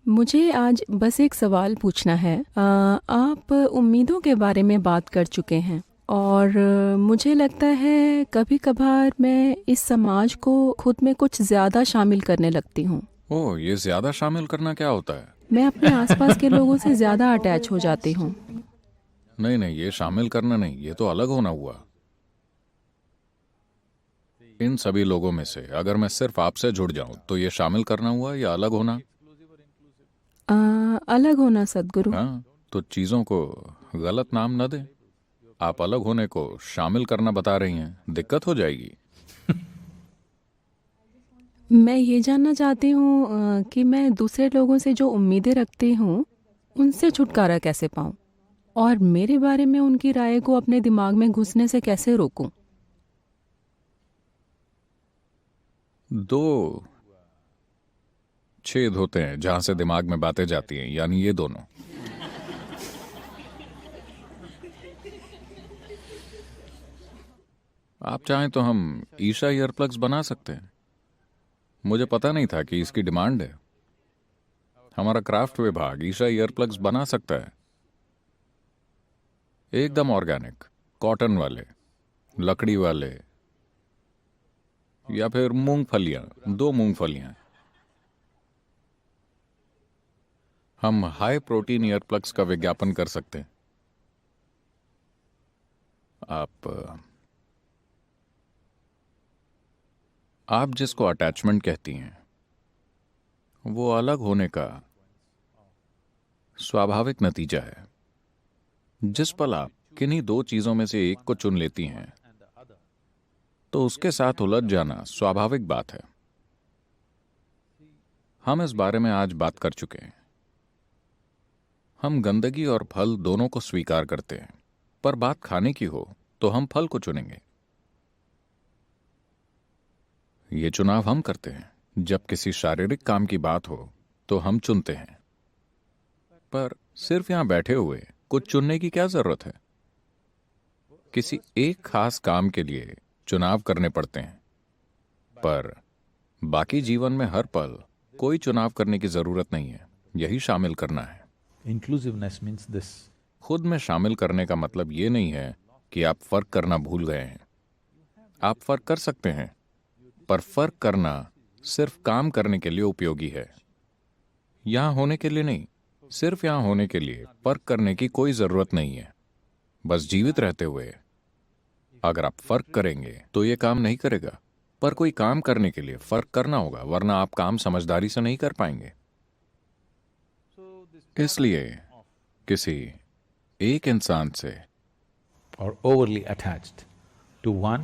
मुझे आज बस एक सवाल पूछना है। आप उम्मीदों के बारे में बात कर चुके हैं और मुझे लगता है कभी कभार मैं इस समाज को खुद में कुछ ज़्यादा शामिल करने लगती हूँ। ओह, ये ज्यादा शामिल करना क्या होता है? मैं अपने आसपास के लोगों से ज़्यादा अटैच हो जाती हूँ। नहीं नहीं, ये शामिल करना नहीं, ये तो अलग होना हुआ। इन सभी लोगों में से अगर मैं सिर्फ आपसे जुड़ जाऊं तो ये शामिल करना हुआ या अलग होना? अ, अलग होना सद्गुरु। हाँ, तो चीजों को गलत नाम न दें। आप अलग होने को शामिल करना बता रही हैं, दिक्कत हो जाएगी। मैं ये जानना चाहती हूँ कि मैं दूसरे लोगों से जो उम्मीदें रखती हूँ उनसे छुटकारा कैसे पाऊँ और मेरे बारे में उनकी राय को अपने दिमाग में घुसने से कैसे रोकूं। दो छेद होते हैं जहां से दिमाग में बातें जाती हैं, यानी ये दोनों। आप चाहें तो हम ईशा ईयरप्लग्स बना सकते हैं। मुझे पता नहीं था कि इसकी डिमांड है। हमारा क्राफ्ट विभाग ईशा ईयरप्लग्स बना सकता है, एकदम ऑर्गेनिक, कॉटन वाले, लकड़ी वाले, या फिर मूंगफलियां, दो मूंगफलियां। हम हाई प्रोटीन ईयरप्लग्स का विज्ञापन कर सकते हैं। आप जिसको अटैचमेंट कहती हैं, वो अलग होने का स्वाभाविक नतीजा है। जिस पल आप किन्हीं दो चीजों में से एक को चुन लेती हैं तो उसके साथ उलझ जाना स्वाभाविक बात है। हम इस बारे में आज बात कर चुके हैं। हम गंदगी और फल दोनों को स्वीकार करते हैं, पर बात खाने की हो तो हम फल को चुनेंगे। ये चुनाव हम करते हैं। जब किसी शारीरिक काम की बात हो तो हम चुनते हैं, पर सिर्फ यहां बैठे हुए कुछ चुनने की क्या जरूरत है? किसी एक खास काम के लिए चुनाव करने पड़ते हैं, पर बाकी जीवन में हर पल कोई चुनाव करने की जरूरत नहीं है। यही शामिल करना है। Inclusiveness means this. खुद में शामिल करने का मतलब ये नहीं है कि आप फर्क करना भूल गए हैं। आप फर्क कर सकते हैं, पर फर्क करना सिर्फ काम करने के लिए उपयोगी है, यहां होने के लिए नहीं। सिर्फ यहां होने के लिए फर्क करने की कोई जरूरत नहीं है। बस जीवित रहते हुए अगर आप फर्क करेंगे तो ये काम नहीं करेगा। पर कोई काम करने के लिए फर्क करना होगा, वरना आप काम समझदारी से नहीं कर पाएंगे। इसलिए किसी एक इंसान से Or overly attached to one.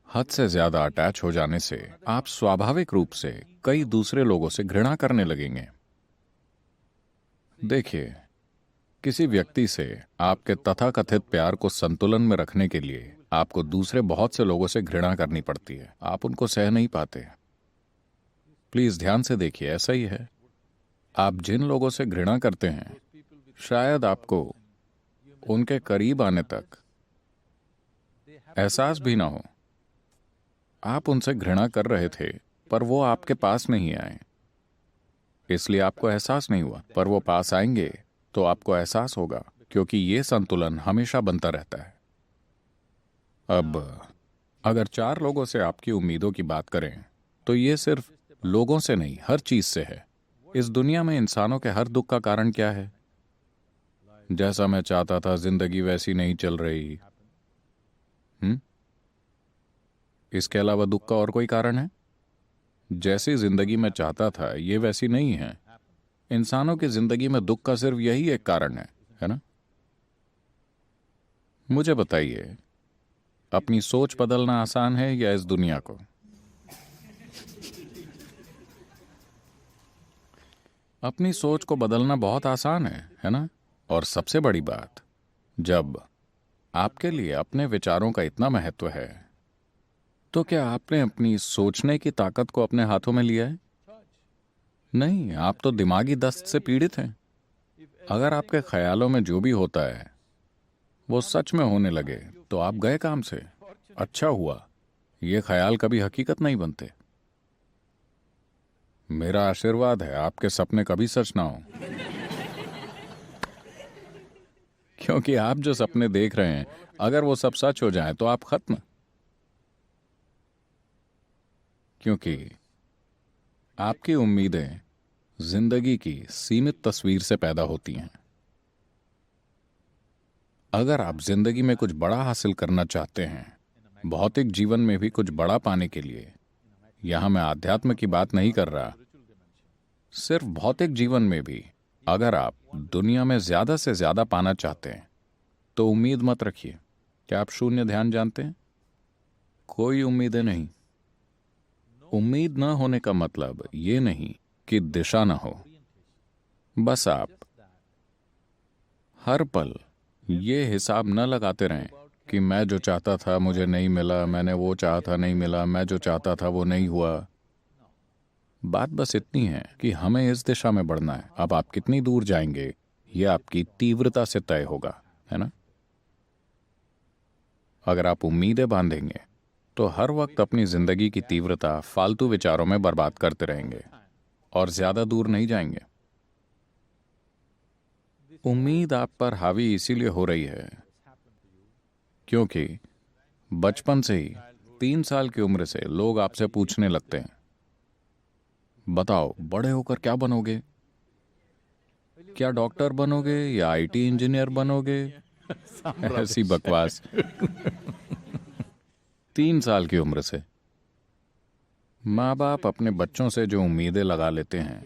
हद से ज्यादा अटैच हो जाने से आप स्वाभाविक रूप से कई दूसरे लोगों से घृणा करने लगेंगे। देखिए, किसी व्यक्ति से आपके तथाकथित प्यार को संतुलन में रखने के लिए आपको दूसरे बहुत से लोगों से घृणा करनी पड़ती है। आप उनको सह नहीं पाते। प्लीज ध्यान से देखिए, ऐसा ही है। आप जिन लोगों से घृणा करते हैं, शायद आपको उनके करीब आने तक एहसास भी ना हो। आप उनसे घृणा कर रहे थे, पर वो आपके पास नहीं आए, इसलिए आपको एहसास नहीं हुआ। पर वो पास आएंगे तो आपको एहसास होगा, क्योंकि ये संतुलन हमेशा बनता रहता है। अब अगर चार लोगों से आपकी उम्मीदों की बात करें तो ये सिर्फ लोगों से नहीं, हर चीज से है। इस दुनिया में इंसानों के हर दुख का कारण क्या है? जैसा मैं चाहता था जिंदगी वैसी नहीं चल रही। हम्म इसके अलावा दुख का और कोई कारण है? जैसी जिंदगी मैं चाहता था ये वैसी नहीं है। इंसानों की जिंदगी में दुख का सिर्फ यही एक कारण है ना? मुझे बताइए, अपनी सोच बदलना आसान है या इस दुनिया को? अपनी सोच को बदलना बहुत आसान है ना? और सबसे बड़ी बात, जब आपके लिए अपने विचारों का इतना महत्व है, तो क्या आपने अपनी सोचने की ताकत को अपने हाथों में लिया है? नहीं, आप तो दिमागी दस्त से पीड़ित हैं। अगर आपके ख्यालों में जो भी होता है वो सच में होने लगे तो आप गए काम से। अच्छा हुआ, ये ख्याल कभी हकीकत नहीं बनते। मेरा आशीर्वाद है आपके सपने कभी सच ना हो, क्योंकि आप जो सपने देख रहे हैं अगर वो सब सच हो जाए तो आप खत्म। क्योंकि आपकी उम्मीदें जिंदगी की सीमित तस्वीर से पैदा होती हैं। अगर आप जिंदगी में कुछ बड़ा हासिल करना चाहते हैं, भौतिक जीवन में भी कुछ बड़ा पाने के लिए, यहां मैं आध्यात्म की बात नहीं कर रहा, सिर्फ भौतिक जीवन में भी अगर आप दुनिया में ज्यादा से ज्यादा पाना चाहते हैं तो उम्मीद मत रखिए। क्या आप शून्य ध्यान जानते हैं? कोई उम्मीदें नहीं। उम्मीद न होने का मतलब ये नहीं कि दिशा न हो, बस आप हर पल ये हिसाब न लगाते रहें कि मैं जो चाहता था मुझे नहीं मिला, मैंने वो चाहा था नहीं मिला, मैं जो चाहता था वो नहीं हुआ। बात बस इतनी है कि हमें इस दिशा में बढ़ना है। अब आप कितनी दूर जाएंगे ये आपकी तीव्रता से तय होगा, है ना? अगर आप उम्मीदें बांधेंगे तो हर वक्त अपनी जिंदगी की तीव्रता फालतू विचारों में बर्बाद करते रहेंगे और ज्यादा दूर नहीं जाएंगे। उम्मीद आप पर हावी इसीलिए हो रही है क्योंकि बचपन से ही 3 साल की उम्र से लोग आपसे पूछने लगते हैं, बताओ बड़े होकर क्या बनोगे? क्या डॉक्टर बनोगे या आईटी इंजीनियर बनोगे? ऐसी बकवास। 3 साल की उम्र से माँ बाप अपने बच्चों से जो उम्मीदें लगा लेते हैं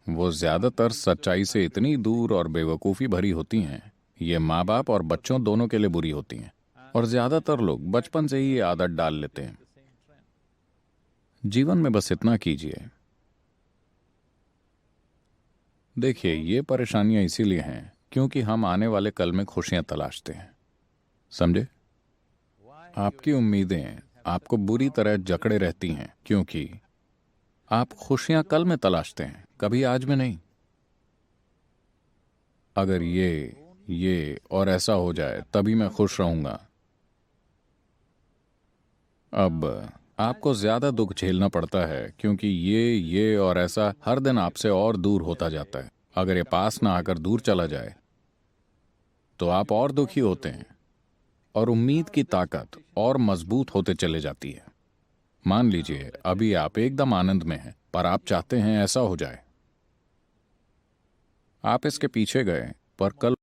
वो ज्यादातर सच्चाई से इतनी दूर और बेवकूफ़ी भरी होती हैं, ये माँ बाप और बच्चों दोनों के लिए बुरी होती हैं। और ज्यादातर लोग बचपन से ही ये आदत डाल लेते हैं। जीवन में बस इतना कीजिए। देखिए, ये परेशानियां इसीलिए हैं क्योंकि हम आने वाले कल में खुशियां तलाशते हैं, समझे? आपकी उम्मीदें आपको बुरी तरह जकड़े रहती हैं क्योंकि आप खुशियां कल में तलाशते हैं, कभी आज में नहीं। अगर ये और ऐसा हो जाए तभी मैं खुश रहूंगा। अब आपको ज्यादा दुख झेलना पड़ता है क्योंकि ये और ऐसा हर दिन आपसे और दूर होता जाता है। अगर ये पास ना आकर दूर चला जाए तो आप और दुखी होते हैं और उम्मीद की ताकत और मजबूत होते चले जाती है। मान लीजिए अभी आप एकदम आनंद में हैं पर आप चाहते हैं ऐसा हो जाए। आप इसके पीछे गए पर कल